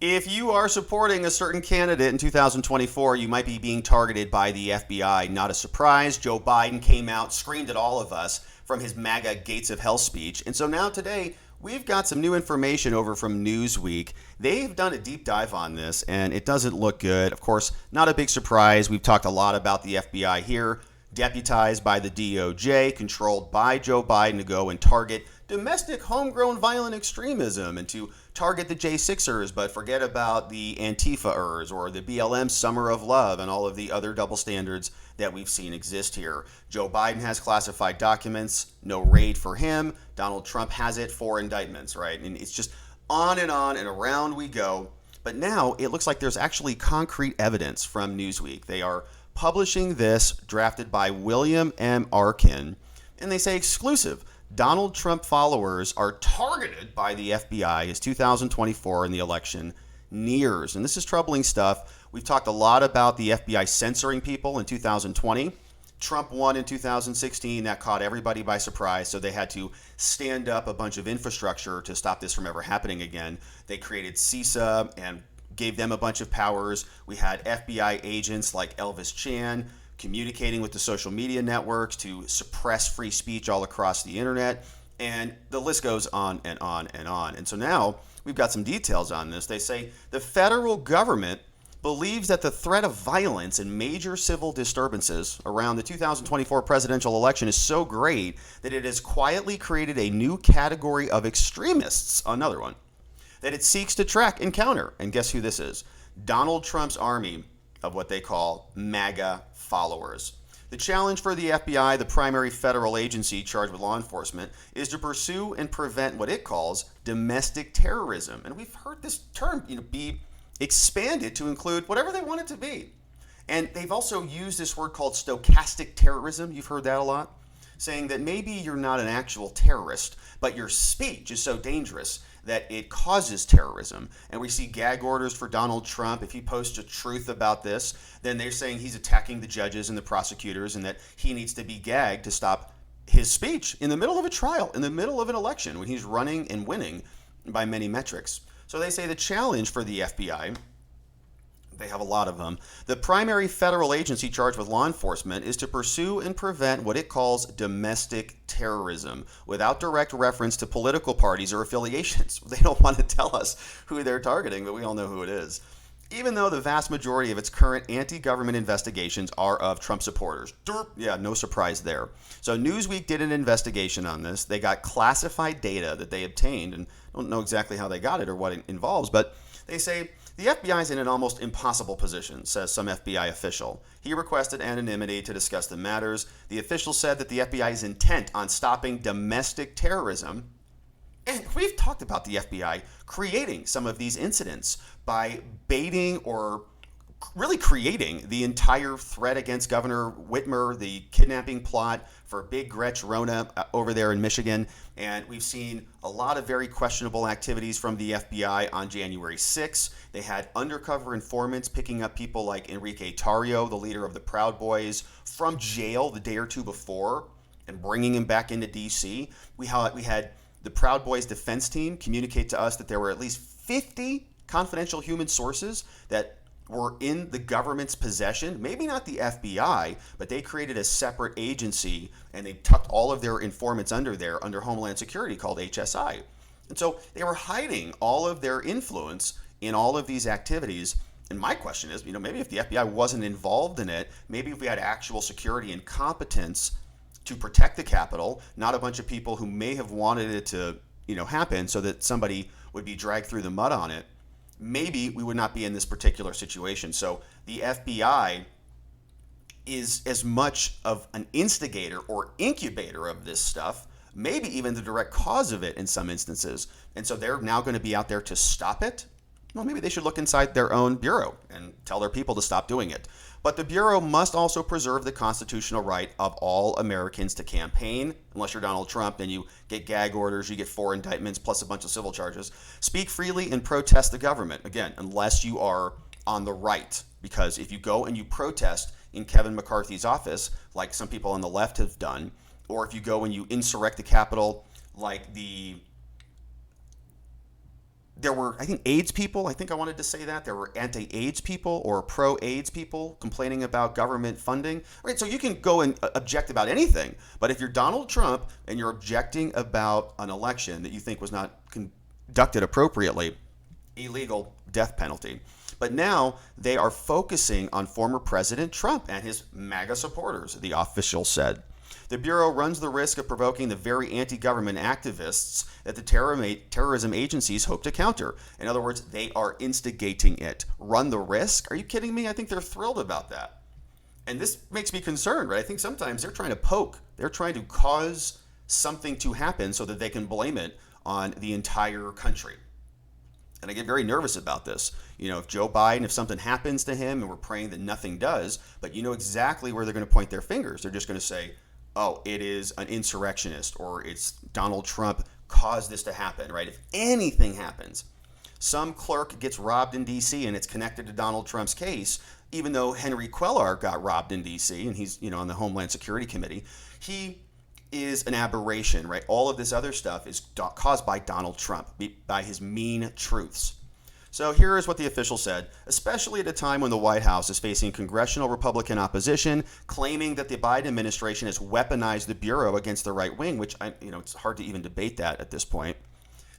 If you are supporting a certain candidate in 2024, you might be being targeted by the FBI. Not a surprise. Joe Biden came out, screamed at all of us from his MAGA Gates of Hell speech. And so now today, we've got some new information over from Newsweek. They've done a deep dive on this, and it doesn't look good. Of course, not a big surprise. We've talked a lot about the FBI here, deputized by the DOJ, controlled by Joe Biden to go and target domestic homegrown violent extremism and to target the J6ers, but forget about the Antifa-ers or the BLM Summer of Love and all of the other double standards that we've seen exist here. Joe Biden has classified documents, no raid for him. Donald Trump has it, 4 indictments, right? And it's just on and around we go. But now it looks like there's actually concrete evidence from Newsweek. They are publishing this, drafted by William M. Arkin, and they say exclusive. Donald Trump followers are targeted by the FBI as 2024 and the election nears. And this is troubling stuff. We've talked a lot about the FBI censoring people in 2020. Trump won in 2016. That caught everybody by surprise. So they had to stand up a bunch of infrastructure to stop this from ever happening again. They created CISA and gave them a bunch of powers. We had FBI agents like Elvis Chan communicating with the social media networks to suppress free speech all across the internet. And the list goes on and on and on. And so now we've got some details on this. They say the federal government believes that the threat of violence and major civil disturbances around the 2024 presidential election is so great that it has quietly created a new category of extremists, another one, that it seeks to track and counter. And guess who this is? Donald Trump's army of what they call MAGA followers. The challenge for the FBI, the primary federal agency charged with law enforcement, is to pursue and prevent what it calls domestic terrorism. And we've heard this term, be expanded to include whatever they want it to be. And they've also used this word called stochastic terrorism. You've heard that a lot, saying that maybe you're not an actual terrorist, but your speech is so dangerous that it causes terrorism. And we see gag orders for Donald Trump. If he posts a truth about this, then they're saying he's attacking the judges and the prosecutors and that he needs to be gagged to stop his speech in the middle of a trial, in the middle of an election, when he's running and winning by many metrics. So they say the challenge for the FBI, they have a lot of them, the primary federal agency charged with law enforcement is to pursue and prevent what it calls domestic terrorism without direct reference to political parties or affiliations. They don't want to tell us who they're targeting, but we all know who it is. Even though the vast majority of its current anti-government investigations are of Trump supporters. Yeah, no surprise there. So Newsweek did an investigation on this. They got classified data that they obtained, and I don't know exactly how they got it or what it involves, but they say the FBI is in an almost impossible position, says some FBI official. He requested anonymity to discuss the matters. The official said that the FBI is intent on stopping domestic terrorism. And we've talked about the FBI creating some of these incidents by baiting or really creating the entire threat against Governor Whitmer, the kidnapping plot for Big Gretch Rona over there in Michigan. And we've seen a lot of very questionable activities from the FBI on January 6th. They had undercover informants picking up people like Enrique Tarrio, the leader of the Proud Boys, from jail the day or two before and bringing him back into D.C. We had the Proud Boys defense team communicate to us that there were at least 50 confidential human sources that were in the government's possession, maybe not the FBI, but they created a separate agency and they tucked all of their informants under there, under Homeland Security, called HSI. And so they were hiding all of their influence in all of these activities. And my question is, maybe if the FBI wasn't involved in it, maybe if we had actual security and competence to protect the Capitol, not a bunch of people who may have wanted it to, happen so that somebody would be dragged through the mud on it, maybe we would not be in this particular situation. So the FBI is as much of an instigator or incubator of this stuff, maybe even the direct cause of it in some instances. And so they're now going to be out there to stop it. Well, maybe they should look inside their own bureau and tell their people to stop doing it. But the Bureau must also preserve the constitutional right of all Americans to campaign. Unless you're Donald Trump, then you get gag orders, you get 4 indictments, plus a bunch of civil charges. Speak freely and protest the government. Again, unless you are on the right. Because if you go and you protest in Kevin McCarthy's office, like some people on the left have done, or if you go and you insurrect the Capitol like the there were, I think, AIDS people. I think I wanted to say that. There were anti-AIDS people or pro-AIDS people complaining about government funding. Right, so you can go and object about anything. But if you're Donald Trump and you're objecting about an election that you think was not conducted appropriately, illegal, death penalty. But now they are focusing on former President Trump and his MAGA supporters, the official said. The Bureau runs the risk of provoking the very anti-government activists that the terrorism agencies hope to counter. In other words, they are instigating it. Run the risk? Are you kidding me? I think they're thrilled about that. And this makes me concerned, right? I think sometimes they're trying to poke. They're trying to cause something to happen so that they can blame it on the entire country. And I get very nervous about this. If Joe Biden, if something happens to him, and we're praying that nothing does, but you know exactly where they're going to point their fingers. They're just going to say, oh, it is an insurrectionist, or it's Donald Trump caused this to happen, right? If anything happens, some clerk gets robbed in D.C. and it's connected to Donald Trump's case, even though Henry Cuellar got robbed in D.C. and he's, on the Homeland Security Committee, he is an aberration, right? All of this other stuff is caused by Donald Trump, by his mean truths. So here is what the official said, especially at a time when the White House is facing congressional Republican opposition, claiming that the Biden administration has weaponized the Bureau against the right wing, which, it's hard to even debate that at this point,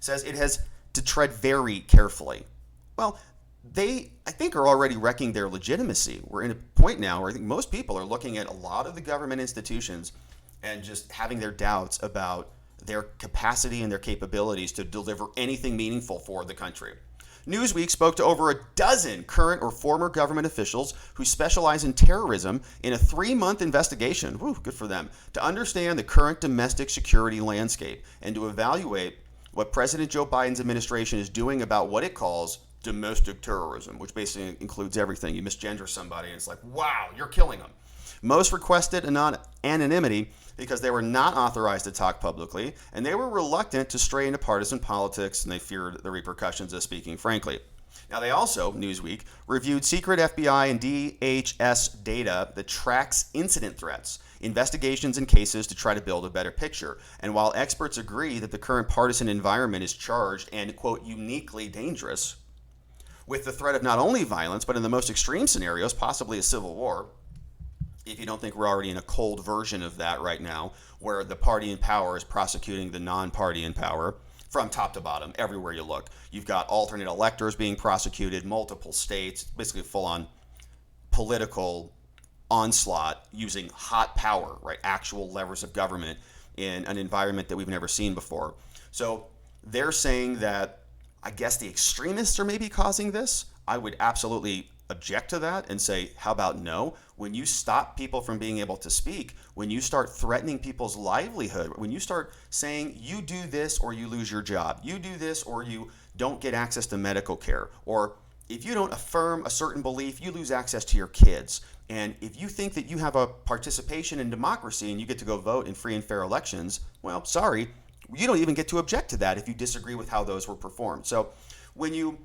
says it has to tread very carefully. Well, they, I think, are already wrecking their legitimacy. We're in a point now where I think most people are looking at a lot of the government institutions and just having their doubts about their capacity and their capabilities to deliver anything meaningful for the country. Newsweek spoke to over a dozen current or former government officials who specialize in terrorism in a 3-month investigation, good for them, to understand the current domestic security landscape and to evaluate what President Joe Biden's administration is doing about what it calls domestic terrorism, which basically includes everything. You misgender somebody and it's like, wow, you're killing them. Most requested anonymity because they were not authorized to talk publicly, and they were reluctant to stray into partisan politics, and they feared the repercussions of speaking frankly. Now, they also, Newsweek, reviewed secret FBI and DHS data that tracks incident threats, investigations, and cases to try to build a better picture. And while experts agree that the current partisan environment is charged and, quote, uniquely dangerous, with the threat of not only violence, but in the most extreme scenarios, possibly a civil war, if you don't think we're already in a cold version of that right now, where the party in power is prosecuting the non-party in power from top to bottom, everywhere you look. You've got alternate electors being prosecuted, multiple states, basically full-on political onslaught using hot power, right? Actual levers of government in an environment that we've never seen before. So they're saying that, I guess, the extremists are maybe causing this. I would absolutely object to that and say, how about no? When you stop people from being able to speak, when you start threatening people's livelihood, when you start saying you do this or you lose your job, you do this or you don't get access to medical care, or if you don't affirm a certain belief, you lose access to your kids. And if you think that you have a participation in democracy and you get to go vote in free and fair elections, well, sorry, you don't even get to object to that if you disagree with how those were performed. So when you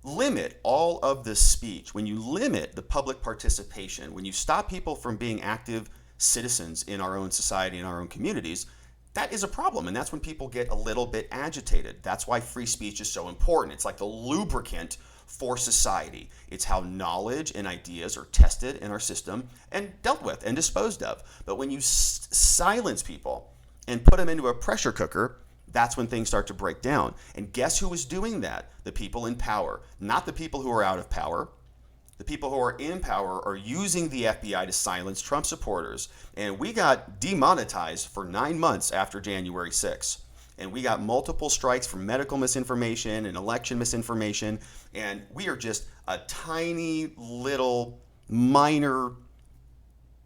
limit all of the speech, when you limit the public participation, when you stop people from being active citizens in our own society, in our own communities, that is a problem. And that's when people get a little bit agitated. That's why free speech is so important. It's like the lubricant for society. It's how knowledge and ideas are tested in our system and dealt with and disposed of. But when you silence people and put them into a pressure cooker, that's when things start to break down. And guess who is doing that? The people in power, not the people who are out of power. The people who are in power are using the FBI to silence Trump supporters. And we got demonetized for 9 months after January 6th. And we got multiple strikes for medical misinformation and election misinformation. And we are just a tiny little minor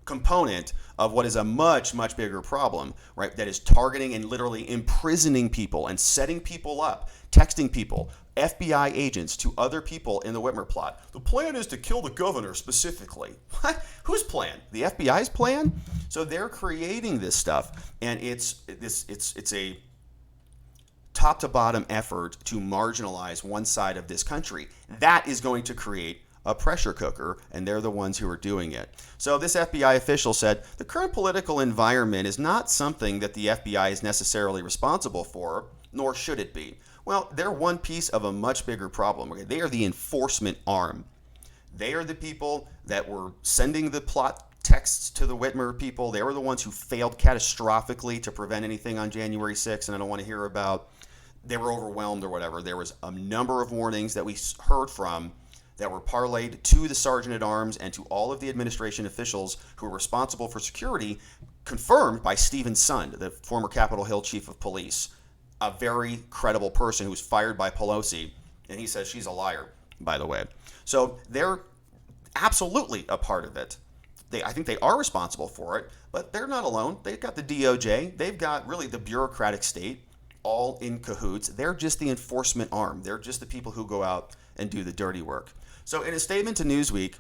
component of what is a much, much bigger problem, right? That is targeting and literally imprisoning people and setting people up, texting people, FBI agents to other people in the Whitmer plot. The plan is to kill the governor specifically. What? Whose plan? The FBI's plan? So they're creating this stuff, and it's a top to bottom effort to marginalize one side of this country. That is going to create a pressure cooker, and they're the ones who are doing it. So this FBI official said, the current political environment is not something that the FBI is necessarily responsible for, nor should it be. Well, they're one piece of a much bigger problem. Okay? They are the enforcement arm. They are the people that were sending the plot texts to the Whitmer people. They were the ones who failed catastrophically to prevent anything on January 6th, and I don't want to hear about they were overwhelmed or whatever. There was a number of warnings that we heard from that were parlayed to the sergeant at arms and to all of the administration officials who were responsible for security, confirmed by Stephen Sund, the former Capitol Hill chief of police, a very credible person who was fired by Pelosi, and he says she's a liar, by the way. So they're absolutely a part of it. I think they are responsible for it, but they're not alone. They've got the DOJ. They've got really the bureaucratic state all in cahoots. They're just the enforcement arm. They're just the people who go out and do the dirty work. So in a statement to Newsweek,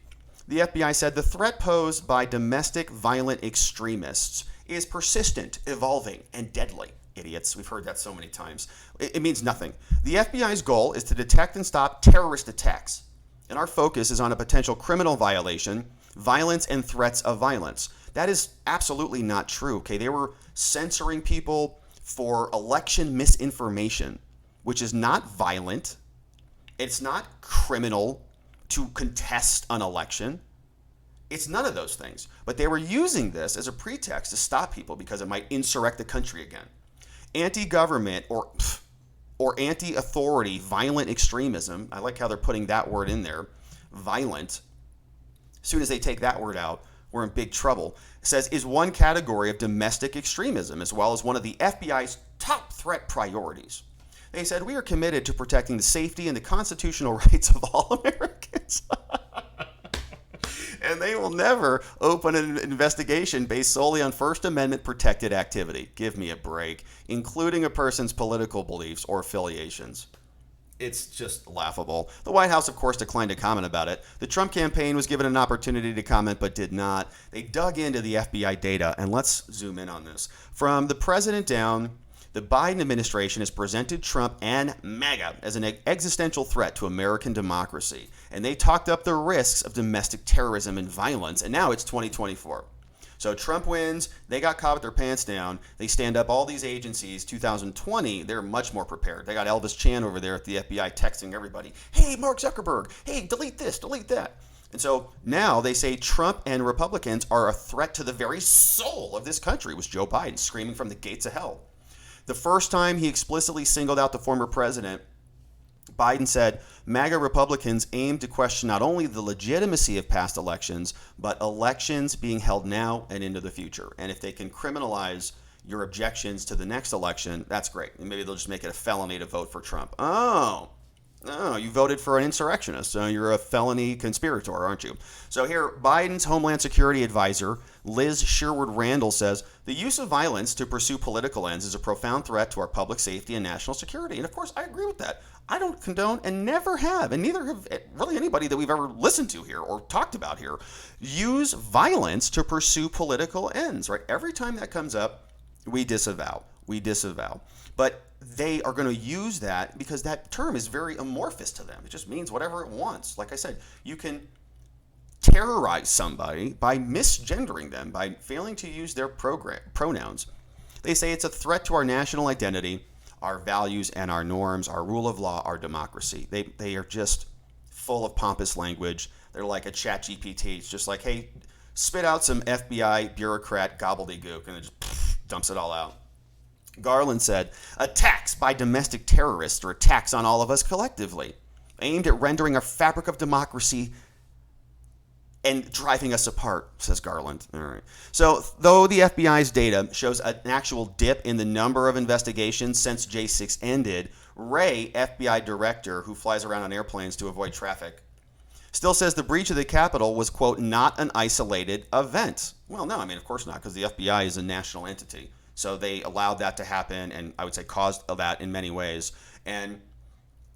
the FBI said the threat posed by domestic violent extremists is persistent, evolving, and deadly. Idiots. We've heard that so many times. It means nothing. The FBI's goal is to detect and stop terrorist attacks. And our focus is on a potential criminal violation, violence, and threats of violence. That is absolutely not true. Okay, they were censoring people for election misinformation, which is not violent. It's not criminal to contest an election. It's none of those things. But they were using this as a pretext to stop people because it might insurrect the country again. Anti-government or anti-authority violent extremism, I like how they're putting that word in there, violent. As soon as they take that word out, we're in big trouble. It says is one category of domestic extremism, as well as one of the FBI's top threat priorities. They said, we are committed to protecting the safety and the constitutional rights of all Americans. And they will never open an investigation based solely on First Amendment protected activity. Give me a break, including a person's political beliefs or affiliations. It's just laughable. The White House, of course, declined to comment about it. The Trump campaign was given an opportunity to comment, but did not. They dug into the FBI data, and let's zoom in on this. From the president down, the Biden administration has presented Trump and MAGA as an existential threat to American democracy. And they talked up the risks of domestic terrorism and violence, and now it's 2024. So Trump wins, they got caught with their pants down, they stand up all these agencies. 2020, they're much more prepared. They got Elvis Chan over there at the FBI texting everybody, hey, Mark Zuckerberg, hey, delete this, delete that. And so now they say Trump and Republicans are a threat to the very soul of this country, was Joe Biden screaming from the gates of hell. The first time he explicitly singled out the former president, Biden said, MAGA Republicans aim to question not only the legitimacy of past elections, but elections being held now and into the future. And if they can criminalize your objections to the next election, that's great. And maybe they'll just make it a felony to vote for Trump. Oh, you voted for an insurrectionist. So you're a felony conspirator, aren't you? So here, Biden's Homeland Security advisor, Liz Sherwood Randall, says, the use of violence to pursue political ends is a profound threat to our public safety and national security. And of course, I agree with that. I don't condone and never have, and neither have really anybody that we've ever listened to here or talked about here, use violence to pursue political ends, right? Every time that comes up, we disavow. But they are going to use that because that term is very amorphous to them. It just means whatever it wants. Like I said, you can terrorize somebody by misgendering them, by failing to use their pronouns. They say it's a threat to our national identity, our values and our norms, our rule of law, our democracy. They are just full of pompous language. They're like a chat GPT. It's just like, hey, spit out some FBI bureaucrat gobbledygook, and it just dumps it all out. Garland said, attacks by domestic terrorists are attacks on all of us collectively, aimed at rendering our fabric of democracy and driving us apart, says Garland. All right. So, though the FBI's data shows an actual dip in the number of investigations since J6 ended, Wray, FBI director who flies around on airplanes to avoid traffic, still says the breach of the Capitol was, quote, not an isolated event. Well, no, I mean, of course not, because the FBI is a national entity. So they allowed that to happen, and I would say caused that in many ways. And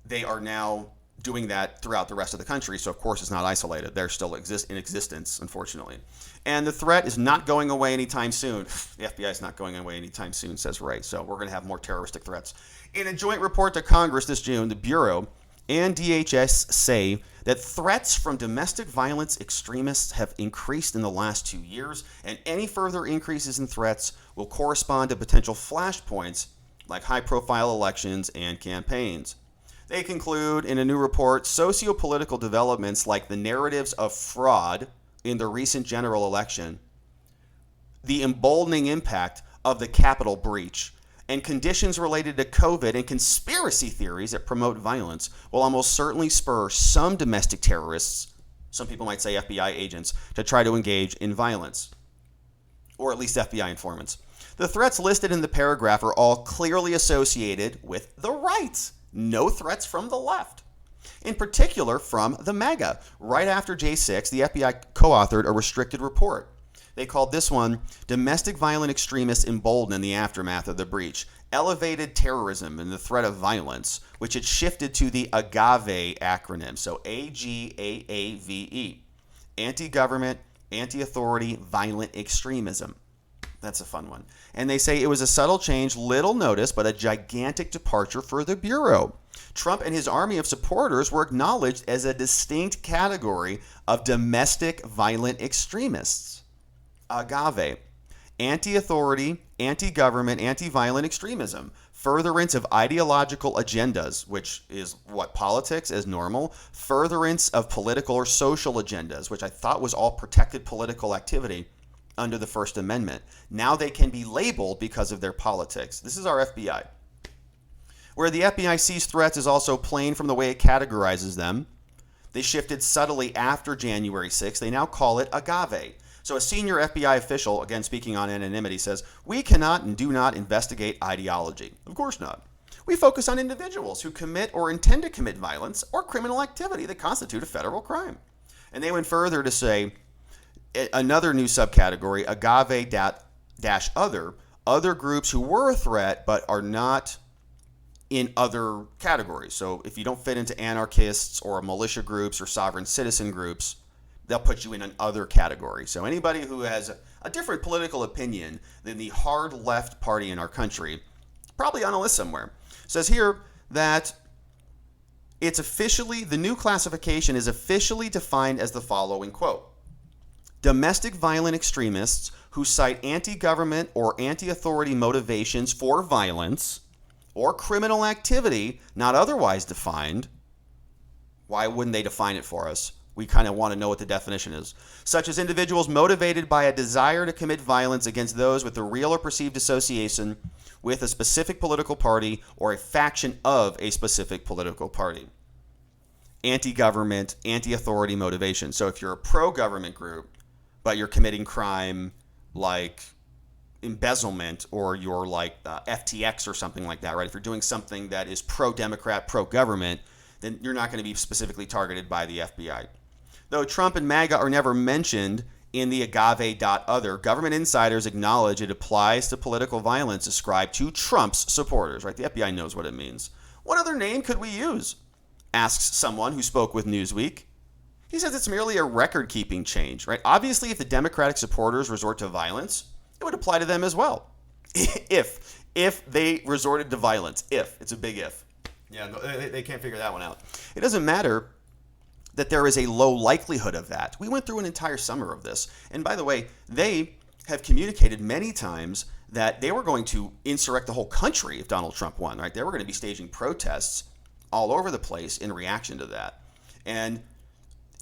they are now doing that throughout the rest of the country. So, of course, it's not isolated. They're still in existence, unfortunately. And the threat is not going away anytime soon. The FBI is not going away anytime soon, says Wray. So we're going to have more terroristic threats. In a joint report to Congress this June, the Bureau and DHS say that threats from domestic violence extremists have increased in the last 2 years, and any further increases in threats will correspond to potential flashpoints like high-profile elections and campaigns. They conclude in a new report, socio-political developments like the narratives of fraud in the recent general election, the emboldening impact of the Capitol breach, and conditions related to COVID and conspiracy theories that promote violence will almost certainly spur some domestic terrorists, some people might say FBI agents, to try to engage in violence, or at least FBI informants. The threats listed in the paragraph are all clearly associated with the right. No threats from the left. In particular, from the MAGA. Right after J6, the FBI co-authored a restricted report. They called this one Domestic Violent Extremists Emboldened in the Aftermath of the Breach, Elevated Terrorism and the Threat of Violence, which it shifted to the AGAAVE acronym, so AGAAVE, Anti-Government, Anti-Authority, Violent Extremism. That's a fun one. And they say it was a subtle change, little notice, but a gigantic departure for the Bureau. Trump and his army of supporters were acknowledged as a distinct category of domestic violent extremists. AGAAVE, anti-authority, anti-government, anti-violent extremism, furtherance of ideological agendas, which is what politics is normal, furtherance of political or social agendas, which I thought was all protected political activity under the First Amendment. Now they can be labeled because of their politics. This is our FBI. Where the FBI sees threats is also plain from the way it categorizes them. They shifted subtly after January 6th. They now call it AGAAVE. So a senior FBI official, again speaking on anonymity, says, "We cannot and do not investigate ideology." Of course not. We focus on individuals who commit or intend to commit violence or criminal activity that constitute a federal crime. And they went further to say, another new subcategory, AGAAVE-other, other groups who were a threat but are not in other categories. So if you don't fit into anarchists or militia groups or sovereign citizen groups, they'll put you in an other category. So anybody who has a different political opinion than the hard left party in our country, probably on a list somewhere. Says here that it's officially, the new classification is officially defined as the following, quote, domestic violent extremists who cite anti-government or anti-authority motivations for violence or criminal activity not otherwise defined. Why wouldn't they define it for us? We kind of want to know what the definition is. Such as individuals motivated by a desire to commit violence against those with a real or perceived association with a specific political party or a faction of a specific political party. Anti-government, anti-authority motivation. So if you're a pro-government group, but you're committing crime like embezzlement, or you're like FTX or something like that, right? If you're doing something that is pro-Democrat, pro-government, then you're not going to be specifically targeted by the FBI. Though Trump and MAGA are never mentioned in the AGAAVE.other, government insiders acknowledge it applies to political violence ascribed to Trump's supporters, right? The FBI knows what it means. What other name could we use? Asks someone who spoke with Newsweek. He says it's merely a record-keeping change, right? Obviously, if the Democratic supporters resort to violence, it would apply to them as well. If they resorted to violence. If. It's a big if. Yeah, no, they can't figure that one out. It doesn't matter that there is a low likelihood of that. We went through an entire summer of this. And by the way, they have communicated many times that they were going to insurrect the whole country if Donald Trump won, right? They were going to be staging protests all over the place in reaction to that. And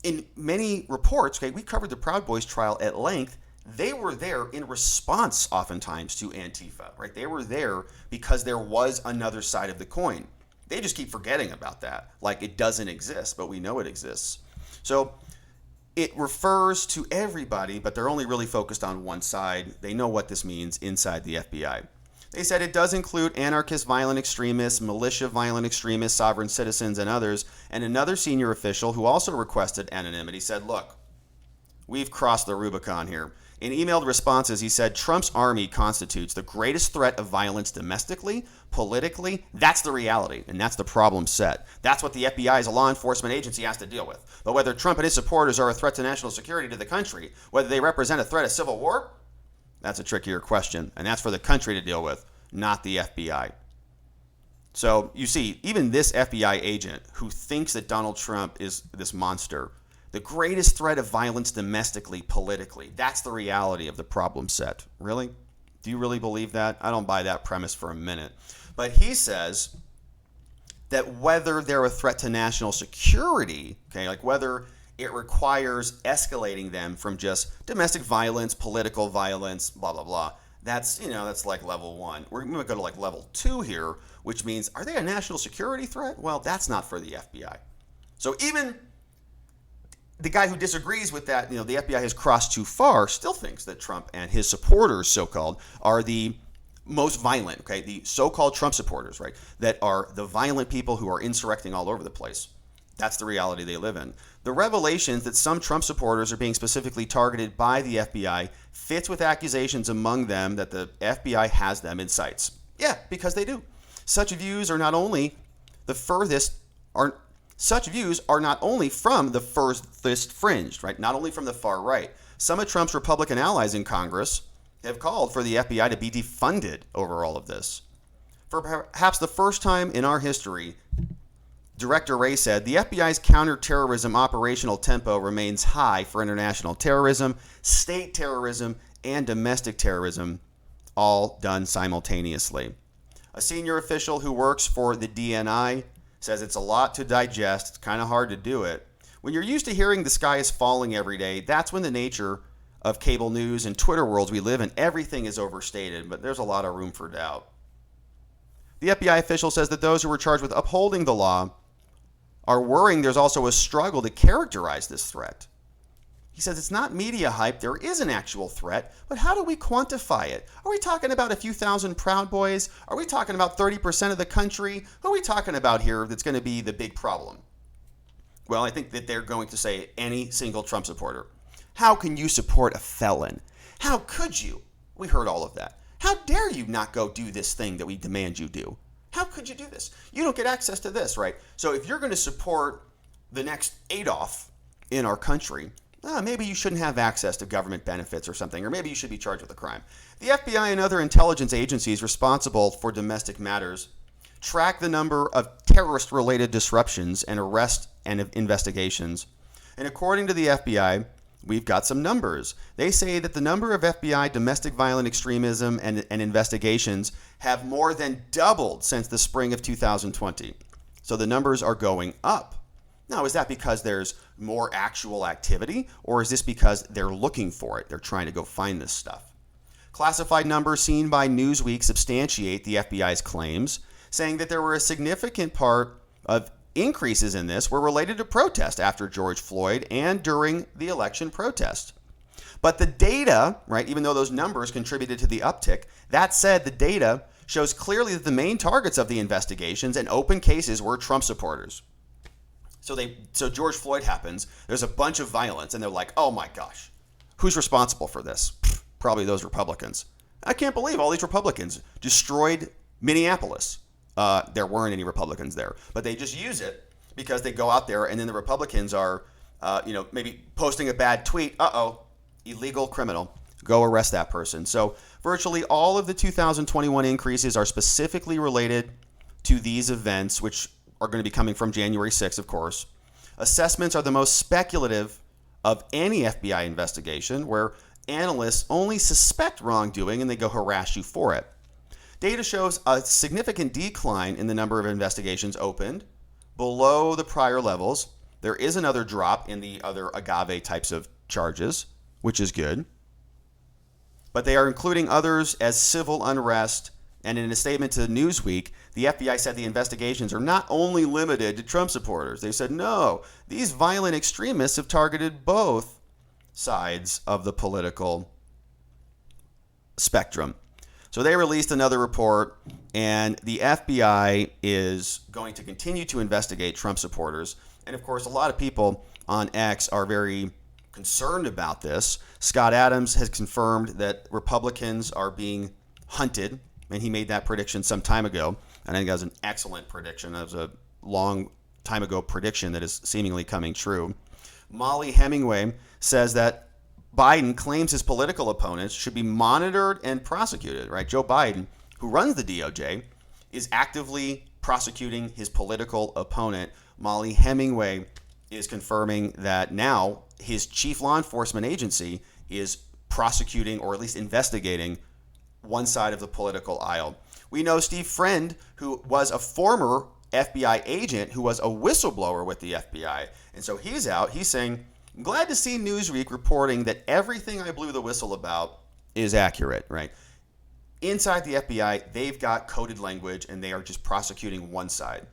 in many reports, okay, we covered the Proud Boys trial at length. They were there in response oftentimes to Antifa, right? They were there because there was another side of the coin. They just keep forgetting about that, like it doesn't exist, but we know it exists. So it refers to everybody, but they're only really focused on one side. They know what this means inside the FBI. They said it does include anarchist violent extremists, militia violent extremists, sovereign citizens, and others. And another senior official who also requested anonymity said, look, we've crossed the Rubicon here. In emailed responses, he said Trump's army constitutes the greatest threat of violence domestically, politically. That's the reality, and that's the problem set. That's what the FBI as a law enforcement agency has to deal with. But whether Trump and his supporters are a threat to national security to the country, whether they represent a threat of civil war, that's a trickier question, and that's for the country to deal with, not the FBI. So you see, even this FBI agent who thinks that Donald Trump is this monster, the greatest threat of violence domestically, politically. That's the reality of the problem set. Really? Do you really believe that? I don't buy that premise for a minute. But he says that whether they're a threat to national security, okay, like whether it requires escalating them from just domestic violence, political violence, blah, blah, blah. That's, that's like level 1. We're going to go to like level 2 here, which means, are they a national security threat? Well, that's not for the FBI. So even the guy who disagrees with that, the FBI has crossed too far, still thinks that Trump and his supporters, so-called, are the most violent, okay? The so-called Trump supporters, right? That are the violent people who are insurrecting all over the place. That's the reality they live in. The revelations that some Trump supporters are being specifically targeted by the FBI fits with accusations among them that the FBI has them in sights. Yeah, because they do. Such views are not only from the furthest fringe, right? Not only from the far right. Some of Trump's Republican allies in Congress have called for the FBI to be defunded over all of this. For perhaps the first time in our history, Director Wray said, the FBI's counterterrorism operational tempo remains high for international terrorism, state terrorism, and domestic terrorism, all done simultaneously. A senior official who works for the DNI says it's a lot to digest. It's kind of hard to do it. When you're used to hearing the sky is falling every day, that's when the nature of cable news and Twitter worlds we live in, everything is overstated, but there's a lot of room for doubt. The FBI official says that those who were charged with upholding the law are worrying there's also a struggle to characterize this threat. He says it's not media hype, there is an actual threat, but how do we quantify it? Are we talking about a few thousand Proud Boys? Are we talking about 30% of the country? Who are we talking about here that's going to be the big problem? Well, I think that they're going to say any single Trump supporter. How can you support a felon? How could you? We heard all of that. How dare you not go do this thing that we demand you do? How could you do this? You don't get access to this, right? So if you're going to support the next Adolf in our country, maybe you shouldn't have access to government benefits or something, or maybe you should be charged with a crime. The FBI and other intelligence agencies responsible for domestic matters track the number of terrorist-related disruptions and arrests and investigations. And according to the FBI, we've got some numbers. They say that the number of FBI domestic violent extremism and investigations have more than doubled since the spring of 2020. So the numbers are going up. Now, is that because there's more actual activity, or is this because they're looking for it? They're trying to go find this stuff. Classified numbers seen by Newsweek substantiate the FBI's claims, saying that there were a significant part of increases in this were related to protest after George Floyd and during the election protest. But the data, right, even though those numbers contributed to the uptick, that said, the data shows clearly that the main targets of the investigations and open cases were Trump supporters. So George Floyd happens, there's a bunch of violence, and they're like, oh my gosh, who's responsible for this? Probably those Republicans. I can't believe all these Republicans destroyed Minneapolis. There weren't any Republicans there, but they just use it because they go out there, and then the Republicans are, maybe posting a bad tweet. Illegal criminal. Go arrest that person. So virtually all of the 2021 increases are specifically related to these events, which are going to be coming from January 6th, of course. Assessments are the most speculative of any FBI investigation, where analysts only suspect wrongdoing and they go harass you for it. Data shows a significant decline in the number of investigations opened below the prior levels. There is another drop in the other AGAAVE types of charges, which is good. But they are including others as civil unrest. And in a statement to Newsweek, the FBI said the investigations are not only limited to Trump supporters. They said, no, these violent extremists have targeted both sides of the political spectrum. So they released another report, and the FBI is going to continue to investigate Trump supporters. And of course, a lot of people on X are very concerned about this. Scott Adams has confirmed that Republicans are being hunted, and he made that prediction some time ago. And I think that was an excellent prediction. That was a long time ago prediction that is seemingly coming true. Molly Hemingway says that Biden claims his political opponents should be monitored and prosecuted, right? Joe Biden, who runs the DOJ, is actively prosecuting his political opponent. Molly Hemingway is confirming that now his chief law enforcement agency is prosecuting, or at least investigating, one side of the political aisle. We know Steve Friend, who was a former FBI agent who was a whistleblower with the FBI. And so he's out. He's saying, I'm glad to see Newsweek reporting that everything I blew the whistle about is accurate, right? Inside the FBI, they've got coded language and they are just prosecuting one side.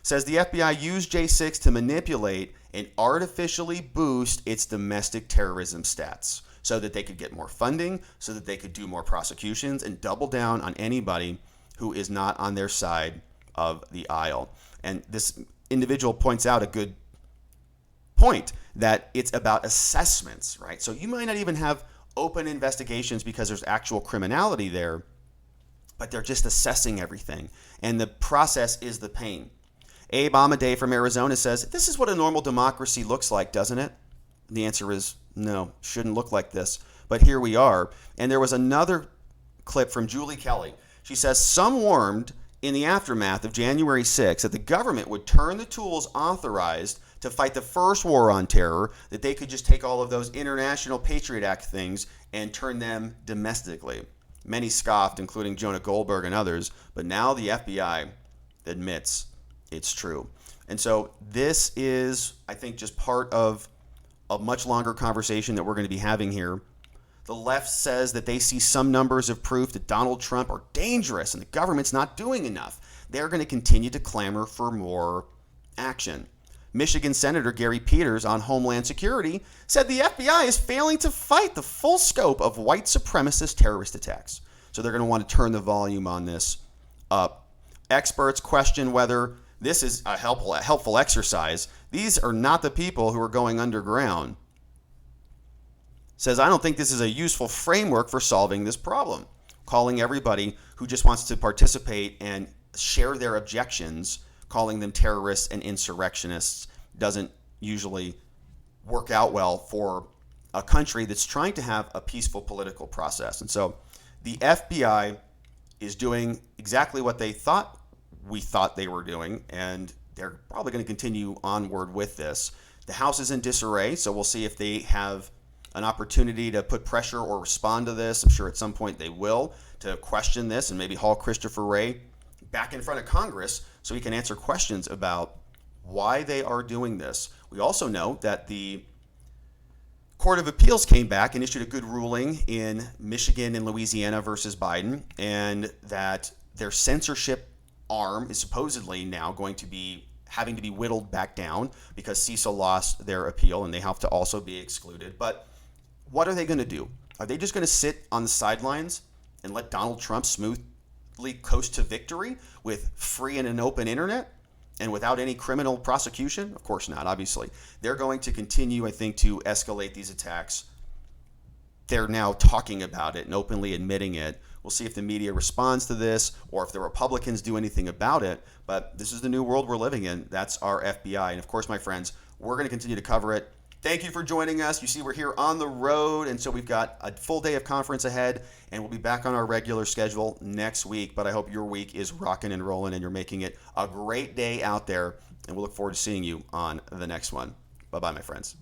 Says the FBI used J6 to manipulate and artificially boost its domestic terrorism stats so that they could get more funding, so that they could do more prosecutions and double down on anybody who is not on their side of the aisle. And this individual points out a good point that it's about assessments, right? So you might not even have open investigations because there's actual criminality there, but they're just assessing everything. And the process is the pain. Abe Amadei from Arizona says, this is what a normal democracy looks like, doesn't it? And the answer is no, shouldn't look like this. But here we are. And there was another clip from Julie Kelly. She says, some warned in the aftermath of January 6th that the government would turn the tools authorized to fight the first war on terror, that they could just take all of those international Patriot Act things and turn them domestically. Many scoffed, including Jonah Goldberg and others, but now the FBI admits it's true. And so this is, I think, just part of a much longer conversation that we're going to be having here. The left says that they see some numbers of proof that Donald Trump are dangerous and the government's not doing enough. They're going to continue to clamor for more action. Michigan Senator Gary Peters on Homeland Security said the FBI is failing to fight the full scope of white supremacist terrorist attacks. So they're going to want to turn the volume on this up. Experts question whether this is a helpful exercise. These are not the people who are going underground. Says, I don't think this is a useful framework for solving this problem. Calling everybody who just wants to participate and share their objections, calling them terrorists and insurrectionists, doesn't usually work out well for a country that's trying to have a peaceful political process. And so the FBI is doing exactly what we thought they were doing, and they're probably going to continue onward with this. The House is in disarray, so we'll see if they have an opportunity to put pressure or respond to this. I'm sure at some point they will, to question this and maybe haul Christopher Wray back in front of Congress so he can answer questions about why they are doing this. We also know that the Court of Appeals came back and issued a good ruling in Michigan and Louisiana versus Biden, and that their censorship arm is supposedly now going to be having to be whittled back down because CISA lost their appeal and they have to also be excluded. But what are they going to do? Are they just going to sit on the sidelines and let Donald Trump smoothly coast to victory with free and an open internet and without any criminal prosecution? Of course not, obviously. They're going to continue, I think, to escalate these attacks. They're now talking about it and openly admitting it. We'll see if the media responds to this or if the Republicans do anything about it. But this is the new world we're living in. That's our FBI. And of course, my friends, we're going to continue to cover it. Thank you for joining us. You see, we're here on the road, and so we've got a full day of conference ahead, and we'll be back on our regular schedule next week. But I hope your week is rocking and rolling, and you're making it a great day out there, and we'll look forward to seeing you on the next one. Bye-bye, my friends.